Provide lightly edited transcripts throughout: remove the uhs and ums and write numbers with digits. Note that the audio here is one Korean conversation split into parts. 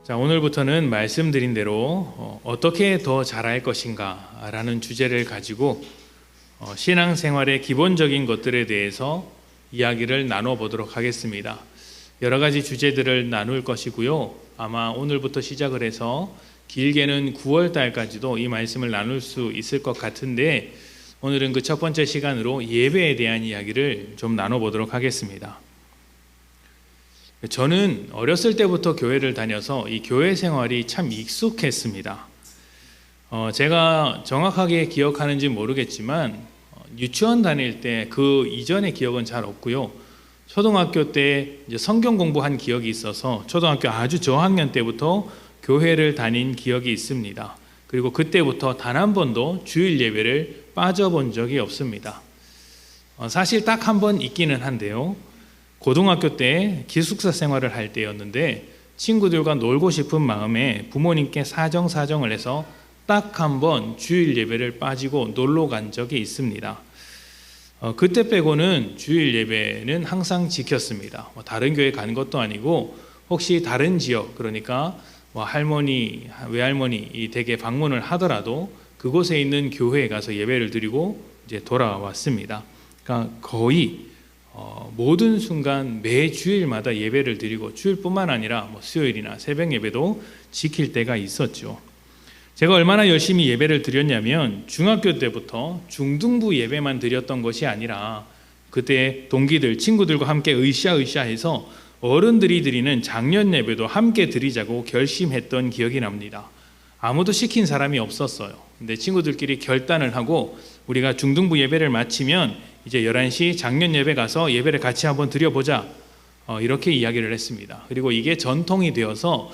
자, 오늘부터는 말씀드린 대로 어떻게 더 잘할 것인가 라는 주제를 가지고 신앙생활의 기본적인 것들에 대해서 이야기를 나눠보도록 하겠습니다. 여러 가지 주제들을 나눌 것이고요. 아마 오늘부터 시작을 해서 길게는 9월 달까지도 이 말씀을 나눌 수 있을 것 같은데, 오늘은 그 첫 번째 시간으로 예배에 대한 이야기를 좀 나눠보도록 하겠습니다. 저는 어렸을 때부터 교회를 다녀서 이 교회 생활이 참 익숙했습니다. 제가 정확하게 기억하는지 모르겠지만 유치원 다닐 때 그 이전의 기억은 잘 없고요. 초등학교 때 이제 성경 공부한 기억이 있어서 초등학교 아주 저학년 때부터 교회를 다닌 기억이 있습니다. 그리고 그때부터 단 한 번도 주일 예배를 빠져본 적이 없습니다. 사실 딱 한 번 있기는 한데요. 고등학교 때 기숙사 생활을 할 때였는데 친구들과 놀고 싶은 마음에 부모님께 사정을 해서 딱 한 번 주일 예배를 빠지고 놀러 간 적이 있습니다. 그때 빼고는 주일 예배는 항상 지켰습니다. 다른 교회 간 것도 아니고 혹시 다른 지역, 그러니까 할머니, 외할머니 이 댁에 방문을 하더라도 그곳에 있는 교회에 가서 예배를 드리고 이제 돌아왔습니다. 그러니까 거의 모든 순간 매 주일마다 예배를 드리고, 주일뿐만 아니라 수요일이나 새벽 예배도 지킬 때가 있었죠. 제가 얼마나 열심히 예배를 드렸냐면 중학교 때부터 중등부 예배만 드렸던 것이 아니라 그때 동기들, 친구들과 함께 으쌰으쌰해서 어른들이 드리는 장년 예배도 함께 드리자고 결심했던 기억이 납니다. 아무도 시킨 사람이 없었어요. 근데 친구들끼리 결단을 하고 우리가 중등부 예배를 마치면 이제 11시 장년 예배 가서 예배를 같이 한번 드려보자, 이렇게 이야기를 했습니다. 그리고 이게 전통이 되어서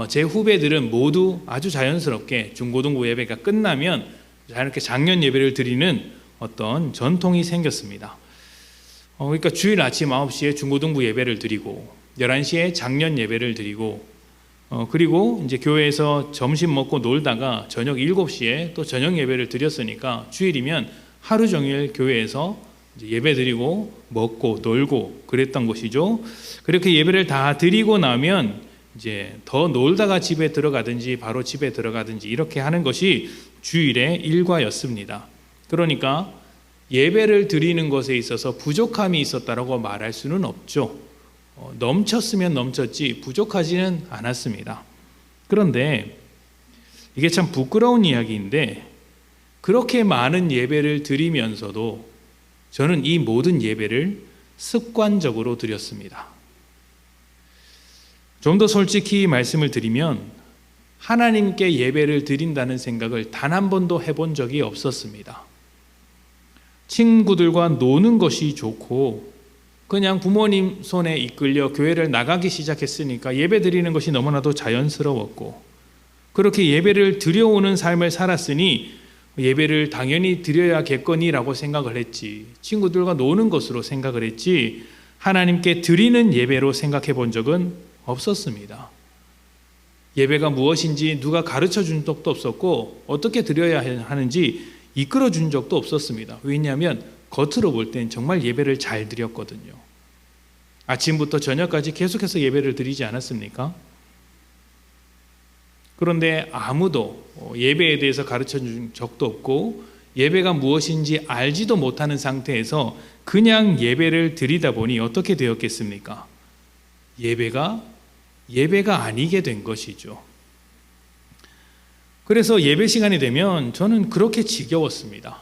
제 후배들은 모두 아주 자연스럽게 중고등부 예배가 끝나면 이렇게 장년 예배를 드리는 어떤 전통이 생겼습니다. 그러니까 주일 아침 9시에 중고등부 예배를 드리고 11시에 장년 예배를 드리고 그리고 이제 교회에서 점심 먹고 놀다가 저녁 7시에 또 저녁 예배를 드렸으니까 주일이면 하루 종일 교회에서 예배 드리고 먹고 놀고 그랬던 것이죠. 그렇게 예배를 다 드리고 나면 이제 더 놀다가 집에 들어가든지 바로 집에 들어가든지 이렇게 하는 것이 주일의 일과였습니다. 그러니까 예배를 드리는 것에 있어서 부족함이 있었다라고 말할 수는 없죠. 넘쳤으면 넘쳤지 부족하지는 않았습니다. 그런데 이게 참 부끄러운 이야기인데, 그렇게 많은 예배를 드리면서도 저는 이 모든 예배를 습관적으로 드렸습니다. 좀 더 솔직히 말씀을 드리면 하나님께 예배를 드린다는 생각을 단 한 번도 해본 적이 없었습니다. 친구들과 노는 것이 좋고 그냥 부모님 손에 이끌려 교회를 나가기 시작했으니까 예배 드리는 것이 너무나도 자연스러웠고, 그렇게 예배를 드려오는 삶을 살았으니 예배를 당연히 드려야겠거니라고 생각을 했지, 친구들과 노는 것으로 생각을 했지 하나님께 드리는 예배로 생각해 본 적은 없었습니다. 예배가 무엇인지 누가 가르쳐 준 적도 없었고 어떻게 드려야 하는지 이끌어 준 적도 없었습니다. 왜냐하면 겉으로 볼 땐 정말 예배를 잘 드렸거든요. 아침부터 저녁까지 계속해서 예배를 드리지 않았습니까? 그런데 아무도 예배에 대해서 가르쳐 준 적도 없고 예배가 무엇인지 알지도 못하는 상태에서 그냥 예배를 드리다 보니 어떻게 되었겠습니까? 예배가 아니게 된 것이죠. 그래서 예배 시간이 되면 저는 그렇게 지겨웠습니다.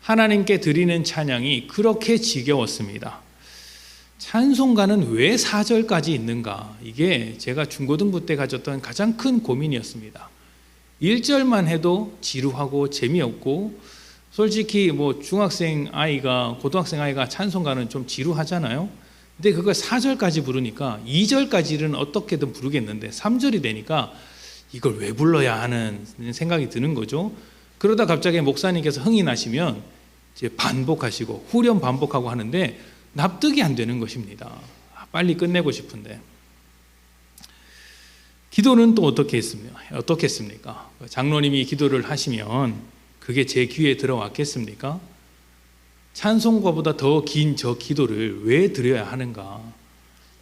하나님께 드리는 찬양이 그렇게 지겨웠습니다. 찬송가는 왜 4절까지 있는가? 이게 제가 중고등부 때 가졌던 가장 큰 고민이었습니다. 1절만 해도 지루하고 재미없고, 솔직히 중학생 아이가, 고등학생 아이가 찬송가는 좀 지루하잖아요. 근데 그걸 4절까지 부르니까 2절까지는 어떻게든 부르겠는데 3절이 되니까 이걸 왜 불러야 하는 생각이 드는 거죠. 그러다 갑자기 목사님께서 흥이 나시면 이제 반복하시고 후렴 반복하고 하는데 납득이 안 되는 것입니다. 빨리 끝내고 싶은데. 기도는 또 어떻겠습니까? 장로님이 기도를 하시면 그게 제 귀에 들어왔겠습니까? 찬송가보다 더 긴 저 기도를 왜 드려야 하는가?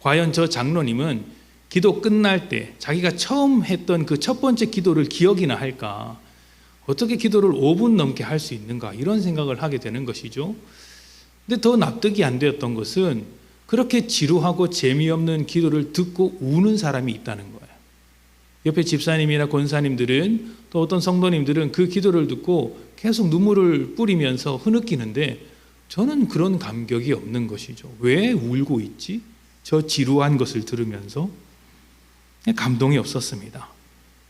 과연 저 장로님은 기도 끝날 때 자기가 처음 했던 그 첫 번째 기도를 기억이나 할까? 어떻게 기도를 5분 넘게 할 수 있는가? 이런 생각을 하게 되는 것이죠. 근데 더 납득이 안 되었던 것은 그렇게 지루하고 재미없는 기도를 듣고 우는 사람이 있다는 거예요. 옆에 집사님이나 권사님들은 또 어떤 성도님들은 그 기도를 듣고 계속 눈물을 뿌리면서 흐느끼는데 저는 그런 감격이 없는 것이죠. 왜 울고 있지? 저 지루한 것을 들으면서 감동이 없었습니다.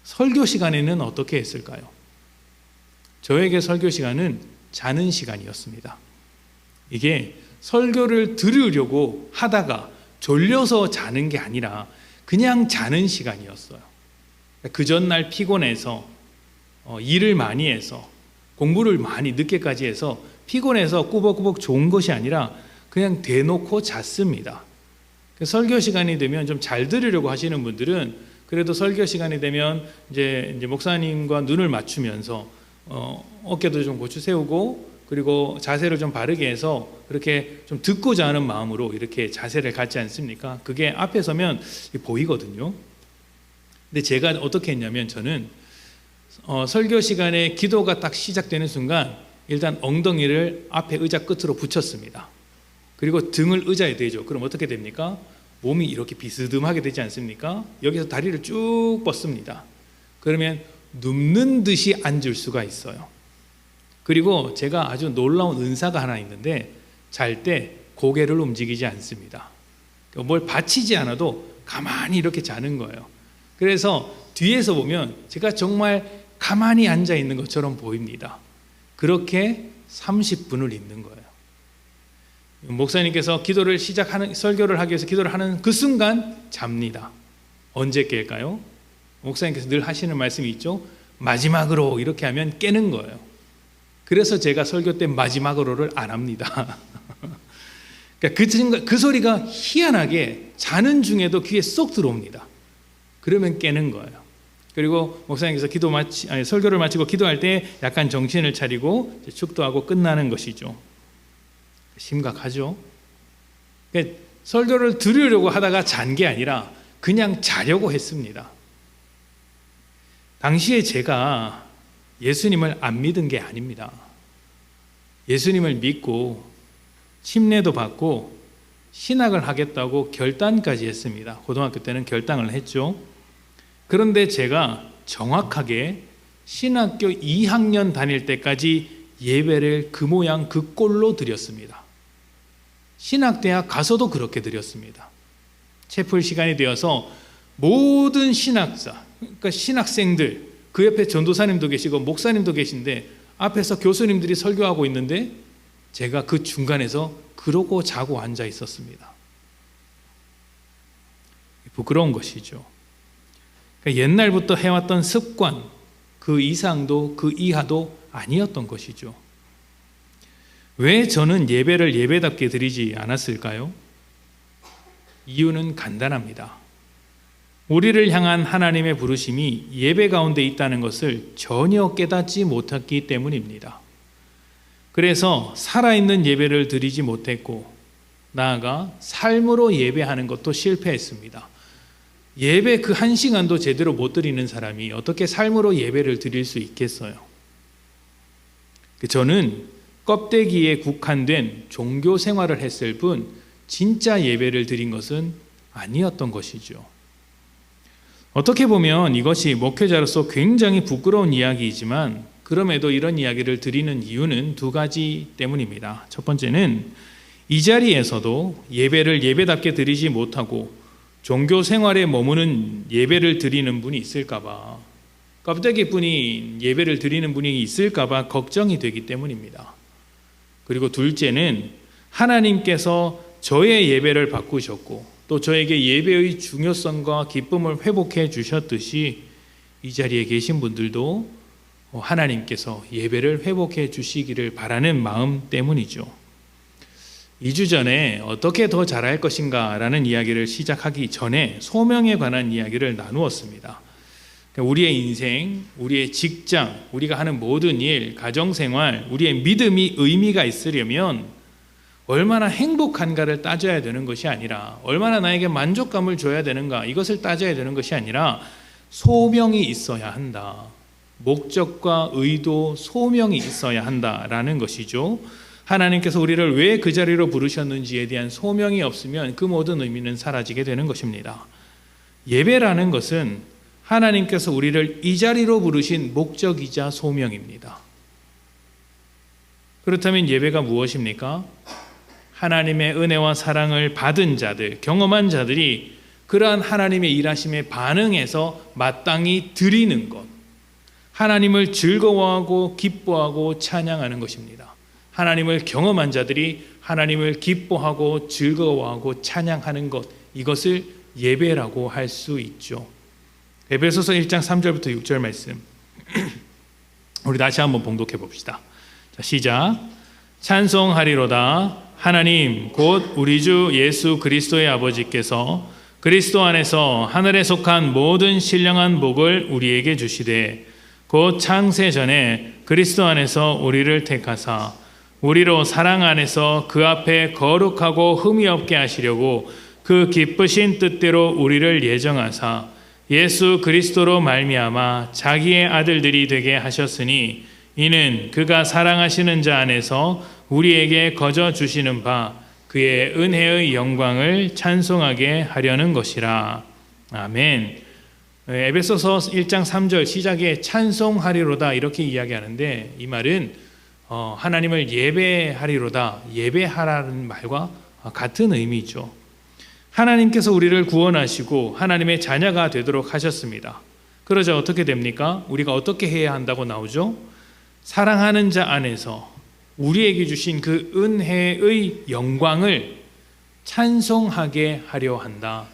설교 시간에는 어떻게 했을까요? 저에게 설교 시간은 자는 시간이었습니다. 이게 설교를 들으려고 하다가 졸려서 자는 게 아니라 그냥 자는 시간이었어요. 그 전날 피곤해서 일을 많이 해서 공부를 많이 늦게까지 해서 피곤해서 꾸벅꾸벅 좋은 것이 아니라 그냥 대놓고 잤습니다. 설교 시간이 되면 좀 잘 들으려고 하시는 분들은 그래도 설교 시간이 되면 이제 목사님과 눈을 맞추면서 어깨도 좀 고추 세우고 그리고 자세를 좀 바르게 해서 그렇게 좀 듣고자 하는 마음으로 이렇게 자세를 갖지 않습니까? 그게 앞에 서면 보이거든요. 근데 제가 어떻게 했냐면 저는 설교 시간에 기도가 딱 시작되는 순간 일단 엉덩이를 앞에 의자 끝으로 붙였습니다. 그리고 등을 의자에 대죠. 그럼 어떻게 됩니까? 몸이 이렇게 비스듬하게 되지 않습니까? 여기서 다리를 쭉 뻗습니다. 그러면 눕는 듯이 앉을 수가 있어요. 그리고 제가 아주 놀라운 은사가 하나 있는데 잘 때 고개를 움직이지 않습니다. 뭘 받치지 않아도 가만히 이렇게 자는 거예요. 그래서 뒤에서 보면 제가 정말 가만히 앉아 있는 것처럼 보입니다. 그렇게 30분을 있는 거예요. 목사님께서 기도를 설교를 하기 위해서 기도를 하는 그 순간 잡니다. 언제 깰까요? 목사님께서 늘 하시는 말씀이 있죠. 마지막으로 이렇게 하면 깨는 거예요. 그래서 제가 설교 때 마지막으로를 안 합니다. 그러니까 그 소리가 희한하게 자는 중에도 귀에 쏙 들어옵니다. 그러면 깨는 거예요. 그리고 목사님께서 설교를 마치고 기도할 때 약간 정신을 차리고 축도하고 끝나는 것이죠. 심각하죠. 그러니까 설교를 들으려고 하다가 잔 게 아니라 그냥 자려고 했습니다. 당시에 제가 예수님을 안 믿은 게 아닙니다. 예수님을 믿고 침례도 받고 신학을 하겠다고 결단까지 했습니다. 고등학교 때는 결단을 했죠. 그런데 제가 정확하게 신학교 2학년 다닐 때까지 예배를 그 모양 그 꼴로 드렸습니다. 신학대학 가서도 그렇게 드렸습니다. 채플 시간이 되어서 모든 신학사, 그러니까 신학생들, 그 옆에 전도사님도 계시고 목사님도 계신데 앞에서 교수님들이 설교하고 있는데 제가 그 중간에서 그러고 자고 앉아 있었습니다. 부끄러운 것이죠. 그러니까 옛날부터 해왔던 습관, 그 이상도 그 이하도 아니었던 것이죠. 왜 저는 예배를 예배답게 드리지 않았을까요? 이유는 간단합니다. 우리를 향한 하나님의 부르심이 예배 가운데 있다는 것을 전혀 깨닫지 못했기 때문입니다. 그래서 살아있는 예배를 드리지 못했고 나아가 삶으로 예배하는 것도 실패했습니다. 예배 그 1시간도 제대로 못 드리는 사람이 어떻게 삶으로 예배를 드릴 수 있겠어요? 저는 껍데기에 국한된 종교 생활을 했을 뿐 진짜 예배를 드린 것은 아니었던 것이죠. 어떻게 보면 이것이 목회자로서 굉장히 부끄러운 이야기이지만 그럼에도 이런 이야기를 드리는 이유는 2가지 때문입니다. 첫 번째는 이 자리에서도 예배를 예배답게 드리지 못하고 종교 생활에 머무는 예배를 드리는 분이 있을까 봐, 껍데기뿐인 예배를 드리는 분이 있을까 봐 걱정이 되기 때문입니다. 그리고 둘째는 하나님께서 저의 예배를 바꾸셨고 또 저에게 예배의 중요성과 기쁨을 회복해 주셨듯이 이 자리에 계신 분들도 하나님께서 예배를 회복해 주시기를 바라는 마음 때문이죠. 2주 전에 어떻게 더 잘할 것인가 라는 이야기를 시작하기 전에 소명에 관한 이야기를 나누었습니다. 우리의 인생, 우리의 직장, 우리가 하는 모든 일, 가정생활, 우리의 믿음이 의미가 있으려면 얼마나 행복한가를 따져야 되는 것이 아니라 얼마나 나에게 만족감을 줘야 되는가 이것을 따져야 되는 것이 아니라 소명이 있어야 한다. 목적과 의도, 소명이 있어야 한다라는 것이죠. 하나님께서 우리를 왜 그 자리로 부르셨는지에 대한 소명이 없으면 그 모든 의미는 사라지게 되는 것입니다. 예배라는 것은 하나님께서 우리를 이 자리로 부르신 목적이자 소명입니다. 그렇다면 예배가 무엇입니까? 하나님의 은혜와 사랑을 받은 자들, 경험한 자들이 그러한 하나님의 일하심에 반응해서 마땅히 드리는 것, 하나님을 즐거워하고 기뻐하고 찬양하는 것입니다. 하나님을 경험한 자들이 하나님을 기뻐하고 즐거워하고 찬양하는 것, 이것을 예배라고 할 수 있죠. 에베소서 1장 3절부터 6절 말씀 우리 다시 한번 봉독해 봅시다. 자, 시작. 찬송하리로다 하나님 곧 우리 주 예수 그리스도의 아버지께서 그리스도 안에서 하늘에 속한 모든 신령한 복을 우리에게 주시되 곧 창세 전에 그리스도 안에서 우리를 택하사 우리로 사랑 안에서 그 앞에 거룩하고 흠이 없게 하시려고 그 기쁘신 뜻대로 우리를 예정하사 예수 그리스도로 말미암아 자기의 아들들이 되게 하셨으니 이는 그가 사랑하시는 자 안에서 우리에게 거저 주시는 바 그의 은혜의 영광을 찬송하게 하려는 것이라. 아멘. 에베소서 1장 3절 시작에 찬송하리로다 이렇게 이야기하는데 이 말은 하나님을 예배하리로다, 예배하라는 말과 같은 의미죠. 하나님께서 우리를 구원하시고 하나님의 자녀가 되도록 하셨습니다. 그러자 어떻게 됩니까? 우리가 어떻게 해야 한다고 나오죠? 사랑하는 자 안에서 우리에게 주신 그 은혜의 영광을 찬송하게 하려 한다.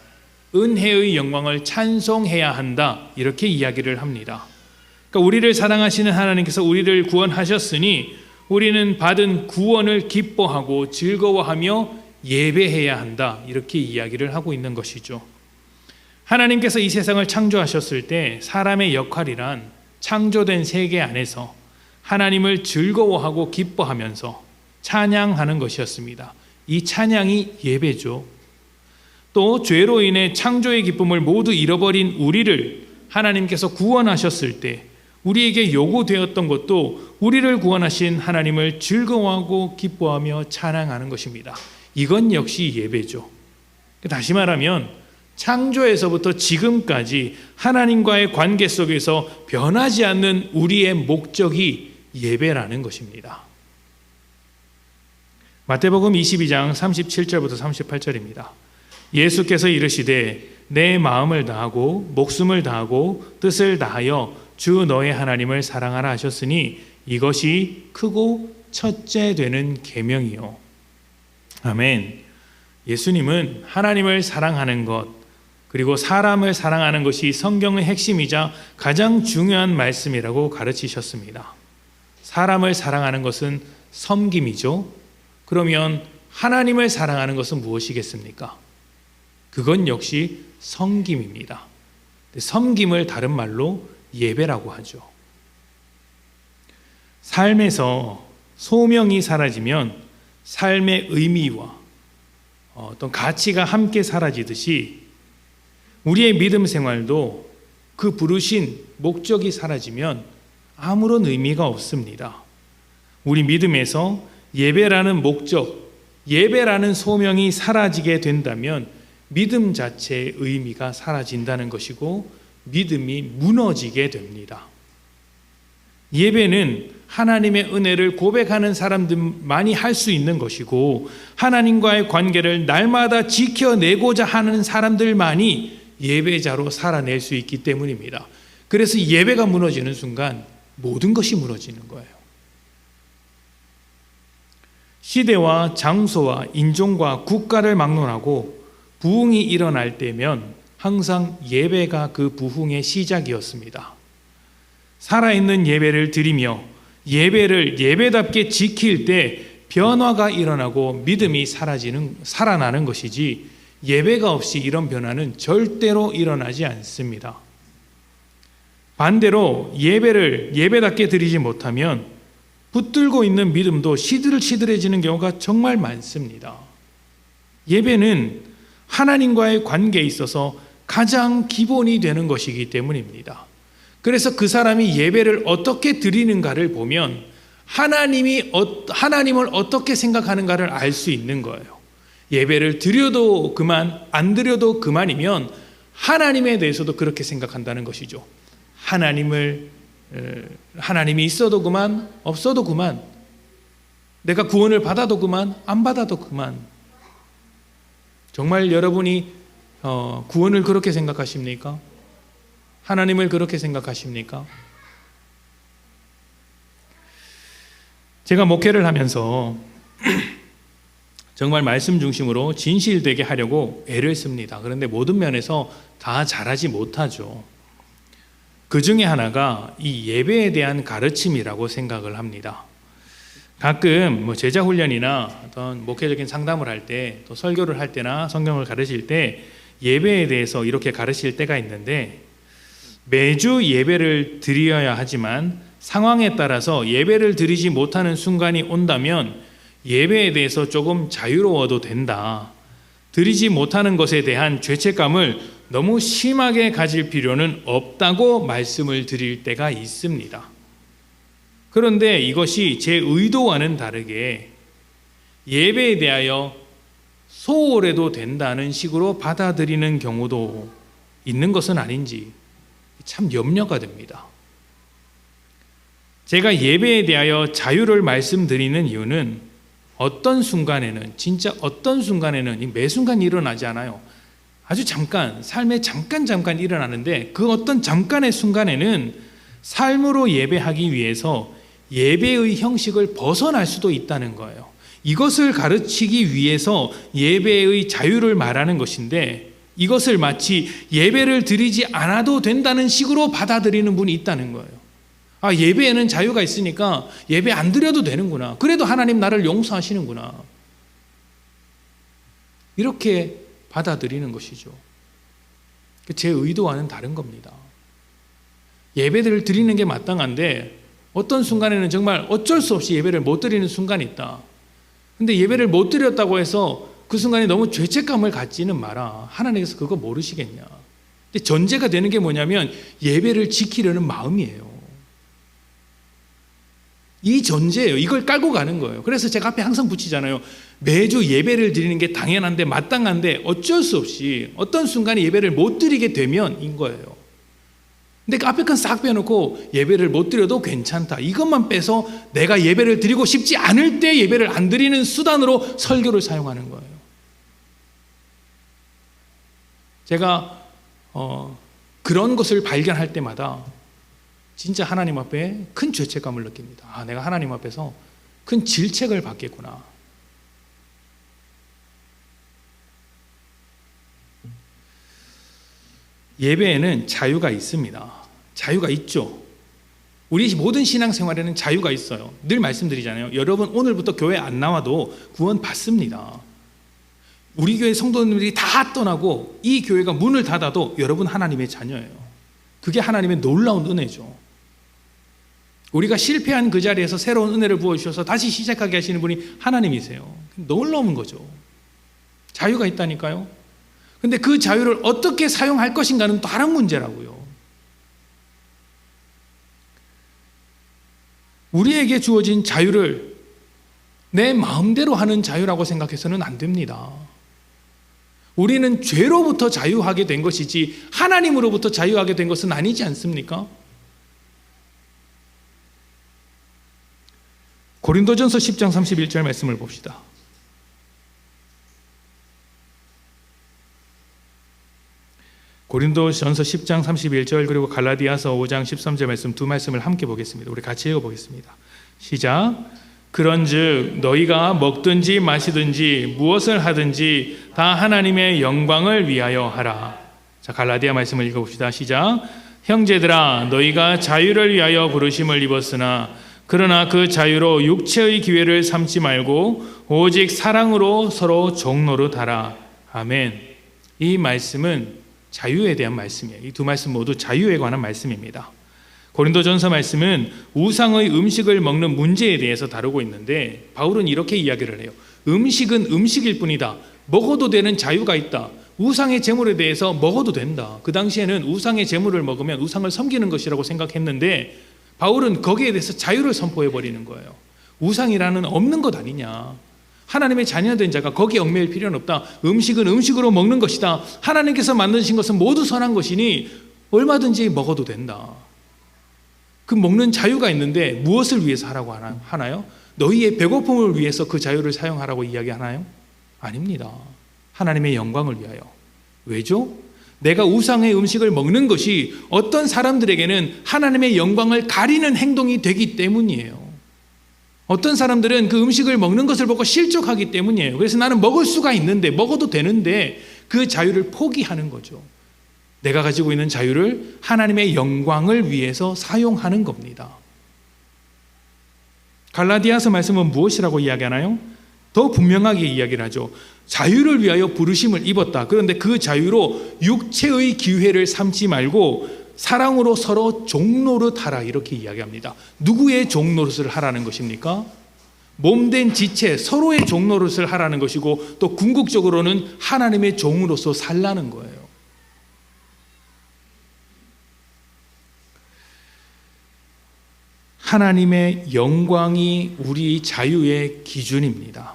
은혜의 영광을 찬송해야 한다. 이렇게 이야기를 합니다. 그러니까 우리를 사랑하시는 하나님께서 우리를 구원하셨으니 우리는 받은 구원을 기뻐하고 즐거워하며 예배해야 한다. 이렇게 이야기를 하고 있는 것이죠. 하나님께서 이 세상을 창조하셨을 때 사람의 역할이란 창조된 세계 안에서 하나님을 즐거워하고 기뻐하면서 찬양하는 것이었습니다. 이 찬양이 예배죠. 또 죄로 인해 창조의 기쁨을 모두 잃어버린 우리를 하나님께서 구원하셨을 때 우리에게 요구되었던 것도 우리를 구원하신 하나님을 즐거워하고 기뻐하며 찬양하는 것입니다. 이건 역시 예배죠. 다시 말하면 창조에서부터 지금까지 하나님과의 관계 속에서 변하지 않는 우리의 목적이 예배라는 것입니다. 마태복음 22장 37절부터 38절입니다. 예수께서 이르시되 내 마음을 다하고 목숨을 다하고 뜻을 다하여 주 너의 하나님을 사랑하라 하셨으니 이것이 크고 첫째 되는 계명이요. 아멘. 예수님은 하나님을 사랑하는 것 그리고 사람을 사랑하는 것이 성경의 핵심이자 가장 중요한 말씀이라고 가르치셨습니다. 사람을 사랑하는 것은 섬김이죠. 그러면 하나님을 사랑하는 것은 무엇이겠습니까? 그건 역시 섬김입니다. 섬김을 다른 말로 예배라고 하죠. 삶에서 소명이 사라지면 삶의 의미와 어떤 가치가 함께 사라지듯이 우리의 믿음 생활도 그 부르신 목적이 사라지면 아무런 의미가 없습니다. 우리 믿음에서 예배라는 목적, 예배라는 소명이 사라지게 된다면 믿음 자체의 의미가 사라진다는 것이고 믿음이 무너지게 됩니다. 예배는 하나님의 은혜를 고백하는 사람들만이 할 수 있는 것이고 하나님과의 관계를 날마다 지켜내고자 하는 사람들만이 예배자로 살아낼 수 있기 때문입니다. 그래서 예배가 무너지는 순간 모든 것이 무너지는 거예요. 시대와 장소와 인종과 국가를 막론하고 부흥이 일어날 때면 항상 예배가 그 부흥의 시작이었습니다. 살아있는 예배를 드리며 예배를 예배답게 지킬 때 변화가 일어나고 믿음이 살아나는 것이지 예배가 없이 이런 변화는 절대로 일어나지 않습니다. 반대로 예배를 예배답게 드리지 못하면 붙들고 있는 믿음도 시들시들해지는 경우가 정말 많습니다. 예배는 하나님과의 관계에 있어서 가장 기본이 되는 것이기 때문입니다. 그래서 그 사람이 예배를 어떻게 드리는가를 보면 하나님을 어떻게 생각하는가를 알 수 있는 거예요. 예배를 드려도 그만, 안 드려도 그만이면 하나님에 대해서도 그렇게 생각한다는 것이죠. 하나님이 있어도 그만, 없어도 그만, 내가 구원을 받아도 그만, 안 받아도 그만. 정말 여러분이 구원을 그렇게 생각하십니까? 하나님을 그렇게 생각하십니까? 제가 목회를 하면서 정말 말씀 중심으로 진실되게 하려고 애를 씁니다. 그런데 모든 면에서 다 잘하지 못하죠. 그 중에 하나가 이 예배에 대한 가르침이라고 생각을 합니다. 가끔 제자 훈련이나 어떤 목회적인 상담을 할 때, 또 설교를 할 때나 성경을 가르칠 때 예배에 대해서 이렇게 가르칠 때가 있는데, 매주 예배를 드려야 하지만 상황에 따라서 예배를 드리지 못하는 순간이 온다면 예배에 대해서 조금 자유로워도 된다. 드리지 못하는 것에 대한 죄책감을 너무 심하게 가질 필요는 없다고 말씀을 드릴 때가 있습니다. 그런데 이것이 제 의도와는 다르게 예배에 대하여 소홀해도 된다는 식으로 받아들이는 경우도 있는 것은 아닌지 참 염려가 됩니다. 제가 예배에 대하여 자유를 말씀드리는 이유는 어떤 순간에는, 진짜 어떤 순간에는, 매 순간 일어나지 않아요. 아주 잠깐, 삶에 잠깐 일어나는데 그 어떤 잠깐의 순간에는 삶으로 예배하기 위해서 예배의 형식을 벗어날 수도 있다는 거예요. 이것을 가르치기 위해서 예배의 자유를 말하는 것인데, 이것을 마치 예배를 드리지 않아도 된다는 식으로 받아들이는 분이 있다는 거예요. 아, 예배에는 자유가 있으니까 예배 안 드려도 되는구나. 그래도 하나님 나를 용서하시는구나. 이렇게 받아들이는 것이죠. 제 의도와는 다른 겁니다. 예배를 드리는 게 마땅한데 어떤 순간에는 정말 어쩔 수 없이 예배를 못 드리는 순간이 있다. 근데 예배를 못 드렸다고 해서 그 순간에 너무 죄책감을 갖지는 마라. 하나님께서 그거 모르시겠냐. 근데 전제가 되는 게 뭐냐면 예배를 지키려는 마음이에요. 이 전제예요. 이걸 깔고 가는 거예요. 그래서 제가 앞에 항상 붙이잖아요. 매주 예배를 드리는 게 당연한데 마땅한데 어쩔 수 없이 어떤 순간에 예배를 못 드리게 되면 인 거예요. 근데 그 앞에 건 싹 빼놓고 예배를 못 드려도 괜찮다. 이것만 빼서 내가 예배를 드리고 싶지 않을 때 예배를 안 드리는 수단으로 설교를 사용하는 거예요. 제가 그런 것을 발견할 때마다 진짜 하나님 앞에 큰 죄책감을 느낍니다. 아, 내가 하나님 앞에서 큰 질책을 받겠구나. 예배에는 자유가 있습니다. 자유가 있죠. 우리 모든 신앙생활에는 자유가 있어요. 늘 말씀드리잖아요. 여러분 오늘부터 교회 안 나와도 구원 받습니다. 우리 교회 성도님들이 다 떠나고 이 교회가 문을 닫아도 여러분 하나님의 자녀예요. 그게 하나님의 놀라운 은혜죠. 우리가 실패한 그 자리에서 새로운 은혜를 부어주셔서 다시 시작하게 하시는 분이 하나님이세요. 놀라운 거죠. 자유가 있다니까요. 근데 그 자유를 어떻게 사용할 것인가는 다른 문제라고요. 우리에게 주어진 자유를 내 마음대로 하는 자유라고 생각해서는 안 됩니다. 우리는 죄로부터 자유하게 된 것이지 하나님으로부터 자유하게 된 것은 아니지 않습니까? 고린도전서 10장 31절 말씀을 봅시다. 고린도전서 10장 31절 그리고 갈라디아서 5장 13절 말씀 두 말씀을 함께 보겠습니다. 우리 같이 읽어보겠습니다. 시작. 그런즉 너희가 먹든지 마시든지 무엇을 하든지 다 하나님의 영광을 위하여 하라. 자, 갈라디아 말씀을 읽어봅시다. 시작. 형제들아 너희가 자유를 위하여 부르심을 입었으나 그러나 그 자유로 육체의 기회를 삼지 말고 오직 사랑으로 서로 종노릇하라. 아멘. 이 말씀은 자유에 대한 말씀이에요. 이 두 말씀 모두 자유에 관한 말씀입니다. 고린도전서 말씀은 우상의 음식을 먹는 문제에 대해서 다루고 있는데 바울은 이렇게 이야기를 해요. 음식은 음식일 뿐이다. 먹어도 되는 자유가 있다. 우상의 제물에 대해서 먹어도 된다. 그 당시에는 우상의 제물을 먹으면 우상을 섬기는 것이라고 생각했는데 바울은 거기에 대해서 자유를 선포해 버리는 거예요. 우상이라는 없는 것 아니냐. 하나님의 자녀된 자가 거기에 얽매일 필요는 없다. 음식은 음식으로 먹는 것이다. 하나님께서 만드신 것은 모두 선한 것이니 얼마든지 먹어도 된다. 그 먹는 자유가 있는데 무엇을 위해서 하라고 하나요? 너희의 배고픔을 위해서 그 자유를 사용하라고 이야기하나요? 아닙니다. 하나님의 영광을 위하여. 왜죠? 내가 우상의 음식을 먹는 것이 어떤 사람들에게는 하나님의 영광을 가리는 행동이 되기 때문이에요. 어떤 사람들은 그 음식을 먹는 것을 보고 실족하기 때문이에요. 그래서 나는 먹을 수가 있는데, 먹어도 되는데 그 자유를 포기하는 거죠. 내가 가지고 있는 자유를 하나님의 영광을 위해서 사용하는 겁니다. 갈라디아서 말씀은 무엇이라고 이야기하나요? 더 분명하게 이야기를 하죠. 자유를 위하여 부르심을 입었다. 그런데 그 자유로 육체의 기회를 삼지 말고 사랑으로 서로 종노릇하라 이렇게 이야기합니다. 누구의 종노릇을 하라는 것입니까? 몸된 지체 서로의 종노릇을 하라는 것이고 또 궁극적으로는 하나님의 종으로서 살라는 거예요. 하나님의 영광이 우리 자유의 기준입니다.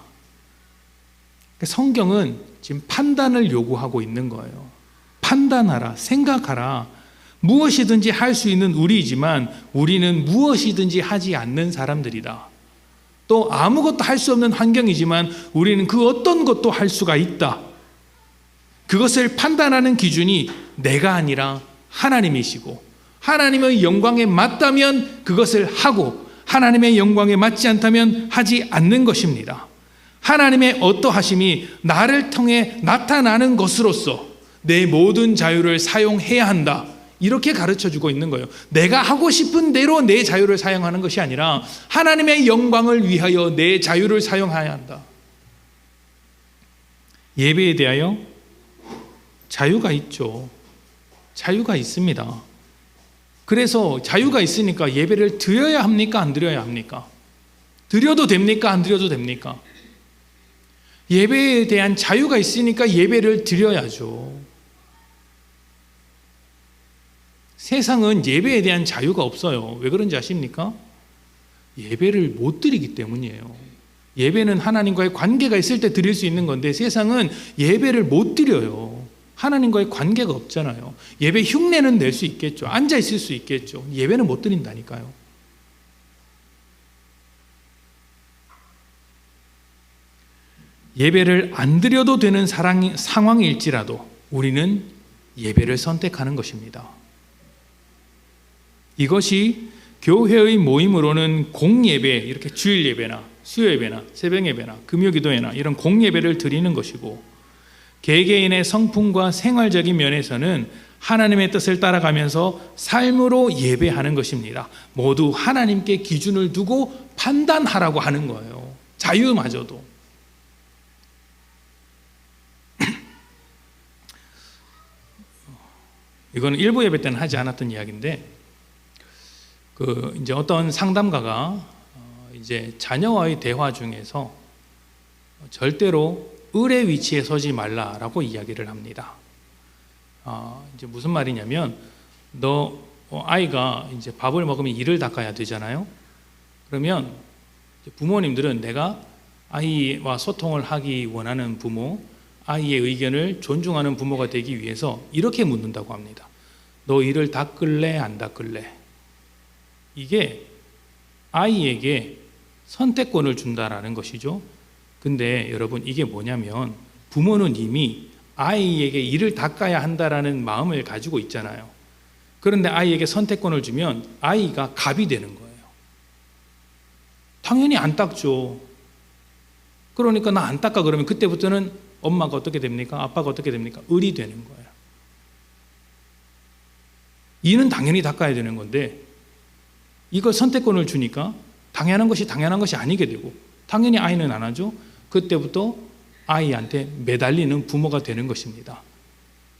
성경은 지금 판단을 요구하고 있는 거예요. 판단하라, 생각하라. 무엇이든지 할 수 있는 우리이지만 우리는 무엇이든지 하지 않는 사람들이다. 또 아무것도 할 수 없는 환경이지만 우리는 그 어떤 것도 할 수가 있다. 그것을 판단하는 기준이 내가 아니라 하나님이시고 하나님의 영광에 맞다면 그것을 하고 하나님의 영광에 맞지 않다면 하지 않는 것입니다. 하나님의 어떠하심이 나를 통해 나타나는 것으로서 내 모든 자유를 사용해야 한다. 이렇게 가르쳐주고 있는 거예요. 내가 하고 싶은 대로 내 자유를 사용하는 것이 아니라 하나님의 영광을 위하여 내 자유를 사용해야 한다. 예배에 대하여 자유가 있죠. 자유가 있습니다. 그래서 자유가 있으니까 예배를 드려야 합니까? 안 드려야 합니까? 드려도 됩니까? 안 드려도 됩니까? 예배에 대한 자유가 있으니까 예배를 드려야죠. 세상은 예배에 대한 자유가 없어요. 왜 그런지 아십니까? 예배를 못 드리기 때문이에요. 예배는 하나님과의 관계가 있을 때 드릴 수 있는 건데 세상은 예배를 못 드려요. 하나님과의 관계가 없잖아요. 예배 흉내는 낼 수 있겠죠. 앉아 있을 수 있겠죠. 예배는 못 드린다니까요. 예배를 안 드려도 되는 상황일지라도 우리는 예배를 선택하는 것입니다. 이것이 교회의 모임으로는 공예배, 이렇게 주일 예배나 수요 예배나 새벽 예배나 금요 기도회나 이런 공예배를 드리는 것이고 개개인의 성품과 생활적인 면에서는 하나님의 뜻을 따라가면서 삶으로 예배하는 것입니다. 모두 하나님께 기준을 두고 판단하라고 하는 거예요. 자유마저도. 이건 일부 예배 때는 하지 않았던 이야기인데, 이제 어떤 상담가가 이제 자녀와의 대화 중에서 절대로 을의 위치에 서지 말라라고 이야기를 합니다. 이제 무슨 말이냐면, 아이가 이제 밥을 먹으면 이를 닦아야 되잖아요. 그러면 부모님들은 내가 아이와 소통을 하기 원하는 부모, 아이의 의견을 존중하는 부모가 되기 위해서 이렇게 묻는다고 합니다. 너 이를 닦을래? 안 닦을래? 이게 아이에게 선택권을 준다라는 것이죠. 근데 여러분 이게 뭐냐면 부모는 이미 아이에게 이를 닦아야 한다라는 마음을 가지고 있잖아요. 그런데 아이에게 선택권을 주면 아이가 갑이 되는 거예요. 당연히 안 닦죠. 그러니까 나 안 닦아 그러면 그때부터는 엄마가 어떻게 됩니까? 아빠가 어떻게 됩니까? 을이 되는 거예요. 이는 당연히 닦아야 되는 건데 이걸 선택권을 주니까 당연한 것이 아니게 되고, 당연히 아이는 안 하죠. 그때부터 아이한테 매달리는 부모가 되는 것입니다.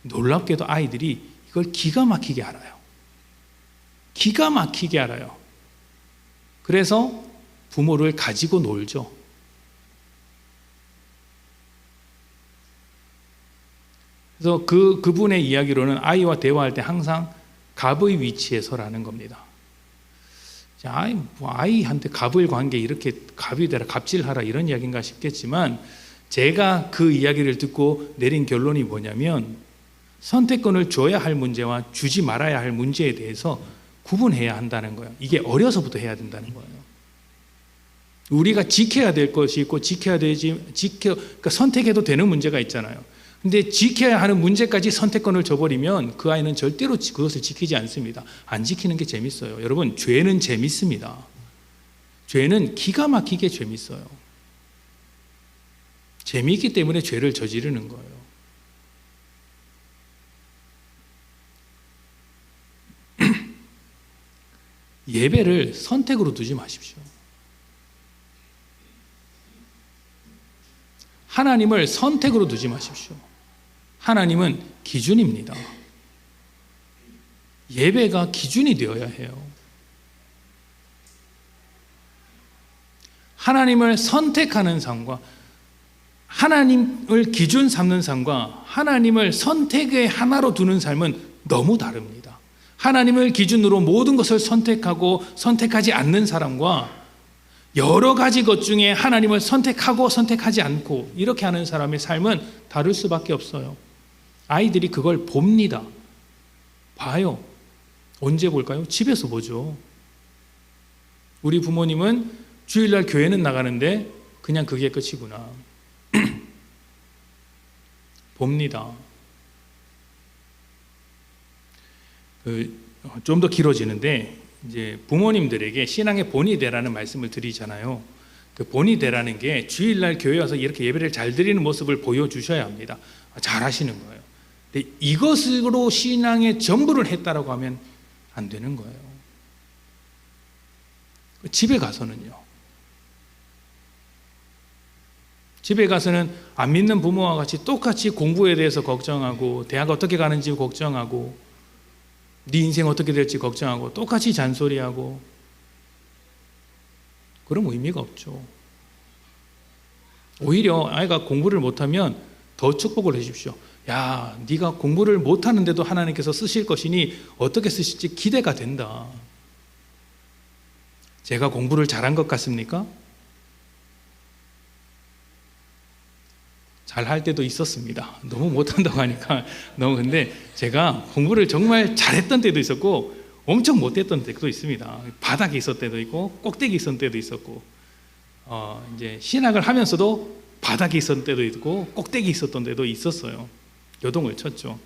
놀랍게도 아이들이 이걸 기가 막히게 알아요. 기가 막히게 알아요. 그래서 부모를 가지고 놀죠. 그래서 그분의 이야기로는 아이와 대화할 때 항상 갑의 위치에 서라는 겁니다. 아이한테 갑을 관계 이렇게 갑이 되라, 갑질하라 이런 이야기인가 싶겠지만, 제가 그 이야기를 듣고 내린 결론이 뭐냐면, 선택권을 줘야 할 문제와 주지 말아야 할 문제에 대해서 구분해야 한다는 거예요. 이게 어려서부터 해야 된다는 거예요. 우리가 지켜야 될 것이 있고 그러니까 선택해도 되는 문제가 있잖아요. 근데 지켜야 하는 문제까지 선택권을 줘버리면 그 아이는 절대로 그것을 지키지 않습니다. 안 지키는 게 재밌어요. 여러분, 죄는 재밌습니다. 죄는 기가 막히게 재밌어요. 재미있기 때문에 죄를 저지르는 거예요. 예배를 선택으로 두지 마십시오. 하나님을 선택으로 두지 마십시오. 하나님은 기준입니다. 예배가 기준이 되어야 해요. 하나님을 선택하는 삶과 하나님을 기준 삼는 삶과 하나님을 선택의 하나로 두는 삶은 너무 다릅니다. 하나님을 기준으로 모든 것을 선택하고 선택하지 않는 사람과 여러 가지 것 중에 하나님을 선택하고 선택하지 않고 이렇게 하는 사람의 삶은 다를 수밖에 없어요. 아이들이 그걸 봅니다. 봐요. 언제 볼까요? 집에서 보죠. 우리 부모님은 주일날 교회는 나가는데 그냥 그게 끝이구나. 봅니다. 좀 더 길어지는데, 이제 부모님들에게 신앙의 본이 되라는 말씀을 드리잖아요. 그 본이 되라는 게 주일날 교회 와서 이렇게 예배를 잘 드리는 모습을 보여주셔야 합니다. 잘 하시는 거예요. 근데 이것으로 신앙의 전부를 했다라고 하면 안 되는 거예요. 집에 가서는요. 집에 가서는 안 믿는 부모와 같이 똑같이 공부에 대해서 걱정하고, 대학 어떻게 가는지 걱정하고, 네 인생 어떻게 될지 걱정하고, 똑같이 잔소리하고, 그런 의미가 없죠. 오히려 아이가 공부를 못하면 더 축복을 해주십시오. 야, 네가 공부를 못하는데도 하나님께서 쓰실 것이니 어떻게 쓰실지 기대가 된다. 제가 공부를 잘한 것 같습니까? 잘할 때도 있었습니다. 너무 못한다고 하니까 근데 제가 공부를 정말 잘했던 때도 있었고 엄청 못했던 때도 있습니다. 바닥에 있었던 때도 있고 꼭대기 있었던 때도 있었고, 이제 신학을 하면서도 바닥에 있었던 때도 있고 꼭대기 있었던 때도 있었어요. 요동을 쳤죠.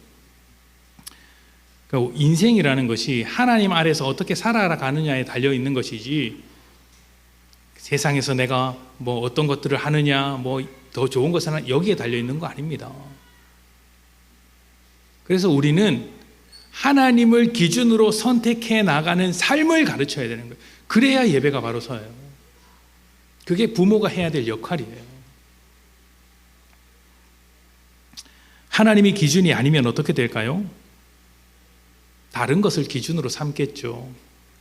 그러니까 인생이라는 것이 하나님 아래서 어떻게 살아가느냐에 달려 있는 것이지, 세상에서 내가 뭐 어떤 것들을 하느냐, 뭐 더 좋은 것을 하느냐, 여기에 달려 있는 거 아닙니다. 그래서 우리는 하나님을 기준으로 선택해 나가는 삶을 가르쳐야 되는 거예요. 그래야 예배가 바로 서요. 그게 부모가 해야 될 역할이에요. 하나님이 기준이 아니면 어떻게 될까요? 다른 것을 기준으로 삼겠죠.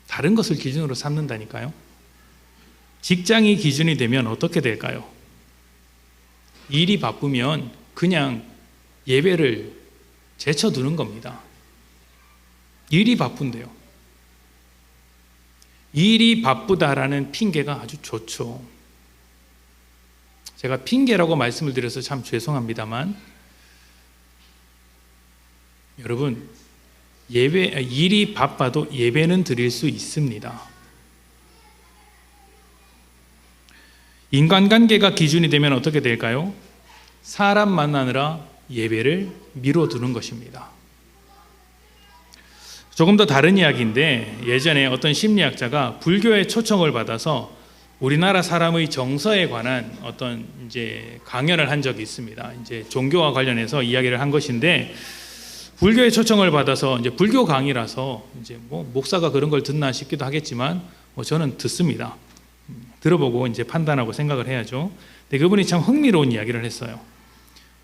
다른 것을 기준으로 삼는다니까요. 직장이 기준이 되면 어떻게 될까요? 일이 바쁘면 그냥 예배를 제쳐두는 겁니다. 일이 바쁜데요. 일이 바쁘다라는 핑계가 아주 좋죠. 제가 핑계라고 말씀을 드려서 참 죄송합니다만, 여러분, 일이 바빠도 예배는 드릴 수 있습니다. 인간관계가 기준이 되면 어떻게 될까요? 사람 만나느라 예배를 미뤄두는 것입니다. 조금 더 다른 이야기인데, 예전에 어떤 심리학자가 불교의 초청을 받아서 우리나라 사람의 정서에 관한 어떤 이제 강연을 한 적이 있습니다. 이제 종교와 관련해서 이야기를 한 것인데, 불교의 초청을 받아서 이제 불교 강의라서 이제 뭐 목사가 그런 걸 듣나 싶기도 하겠지만 저는 듣습니다. 들어보고 이제 판단하고 생각을 해야죠. 근데 그분이 참 흥미로운 이야기를 했어요.